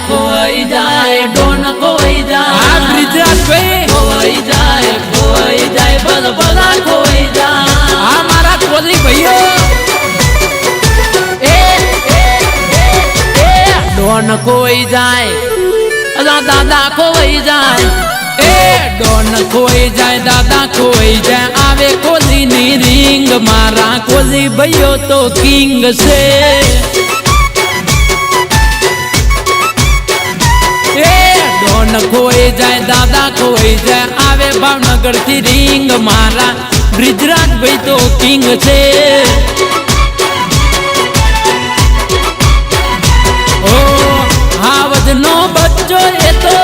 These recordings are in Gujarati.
ખોવાઈ જાય ડોન ખોવાઈ જાય આ બ્રિજરાજભાઈ ખોવાઈ જાય બધા બધા ખોવાઈ જાય આ મારા કોલી ભાઈઓ ડોન ખોવાઈ જાય દાદા ખોવાઈ જાય ડોન ખોઈ જાય દાદા ખોઈ જાય આવે કોલીની રીંગ મારા કોલી ભાઈઓ તો કિંગ છે ડોન ખોઈ જાય દાદા ખોઈ જાય આવે ભાવનગર થી રીંગ મારા બ્રિજરાજભાઈ તો કિંગ છે નો બચ્ચો એ તો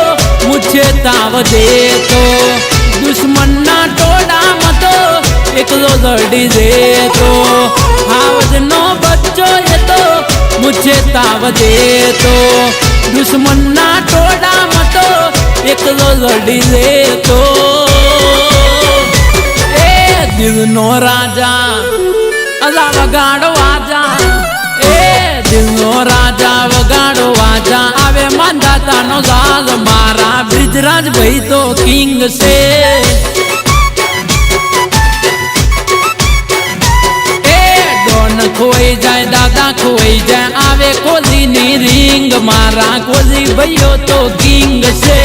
મુझे તાવ દે તો દુશ્મન ના ટોળામાં તો એકલો લડી દે તો હાવજ નો બચ્ચો એ તો મુझे તાવ દે તો દુશ્મન ના ટોળામાં તો એકલો લડી દે તો એ દિલ નો રાજા અલા વગાડો આજા દિલ નો રાજા વગાડો વાજા આવે માંદાતા નો જાલ મારા બ્રિજરાજભાઈ તો કિંગ છે ડોન ખોઈ જાય દાદા ખોઈ જાય આવે કોલીની રીંગ મારા કોલી ભાઈઓ તો કિંગ છે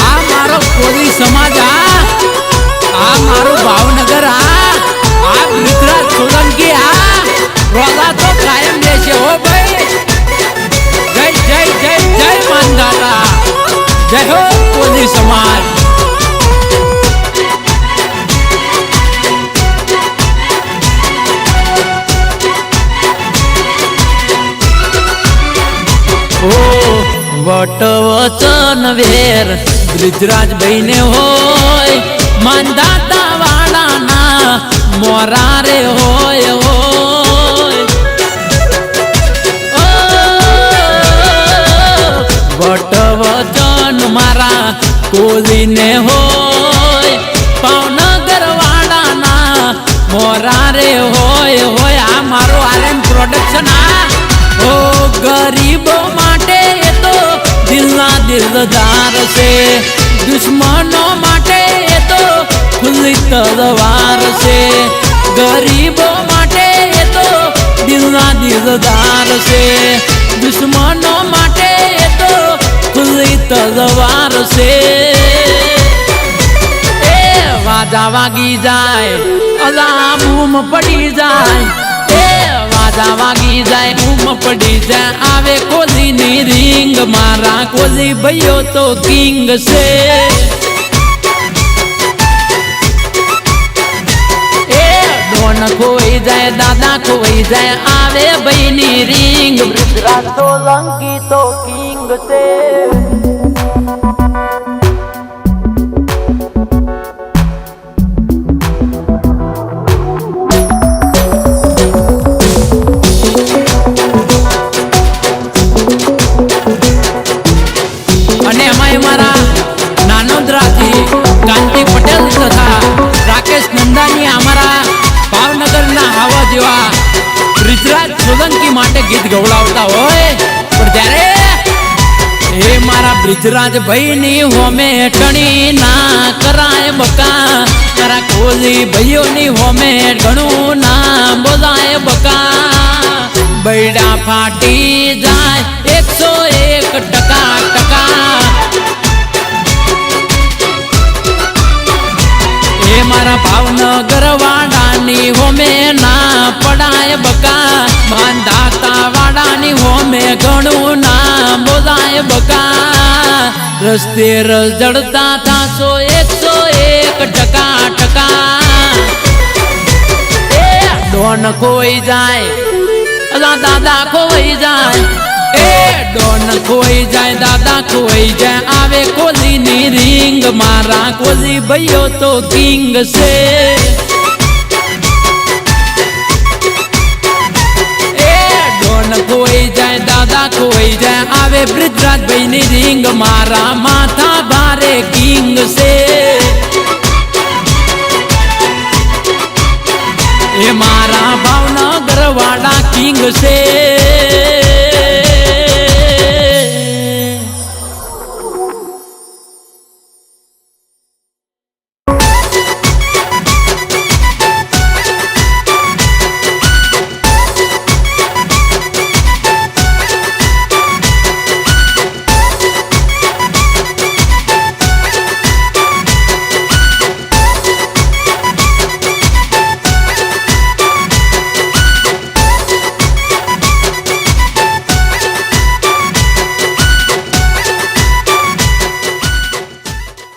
આ મારો કોલી સમાજ આ મારું ભાવનગર આ બ્રિજરાજ સોલંકી રોગા તો કાયમ દેશે હો ભાઈ જય જય જય જય માનદાતા જય હો કોલી સમાજ ઓ વટ વચન વેર બ્રિજરાજભાઈ ને હોય માનદાતા વાળાના મોરા રે હોય વટ વચન મારા કોલીને હોય ભાવનગર વાળાના મોરા રે હોય આ મારો આર્યન પ્રોડક્શન ઓ ગરીબો માટે એ તો દિલના દિલદાર છે દુશ્મનો માટે એ તો ખુલ્લી તલવાર છે ગરીબો માટે એ તો દિલના દિલદાર છે દુશ્મનો માટે એ તો ખુલ્લી તલવાર છે વાજા વાગી જાય અલા બૂમ પડી જાય વાજા વાગી જાય બૂમ પડી જાય આવે કોલીની રીંગ મારા કોલી ભાઈઓ તો કિંગ છે ડોન ખોઈ જાય દાદા ખોઈ જાય આવે ભાઈની રીંગ બ્રિજરાજ સોલંકી તો કિંગ છે અને એમાં મારા નાનોદરાથી કાંતિ પટેલ તથા રાકેશ નંદાની અમારા ભાવનગરના આવા જેવા બ્રિજરાજ સોલંકી માટે ગીત ગવડાવતા હોય પણ ત્યારે એ મારા બ્રિજરાજભાઈ ની હોમે ટણી ના કરાય બકા મારા કોલી ભાઈઓની હોમે ઘણું ના બોલાય બકા બૈડા ફાટી જાય 101% એ મારા ભાવનગર વાડાની હોમે ના પડાય બકા માંધાતા વાડાની હોમે ઘણું ના બોલાય બકા રસ્તે રસ જડતા થાશો 101% ડોન ખોઈ જાય અલા દાદા ખોઈ જાય ડોન ખોઈ જાય દાદા ખોઈ જાય આવે કોલીની રીંગ મારા કોલી ભાઈઓ તો કિંગ છે ડોન ખોઈ જાય દાદા ખોઈ જાય આવે બ્રિજરાજભાઈ ની રીંગ મારા માથા ભારે કિંગ છે એ મારા ભાવનગર વાળા કિંગ છે।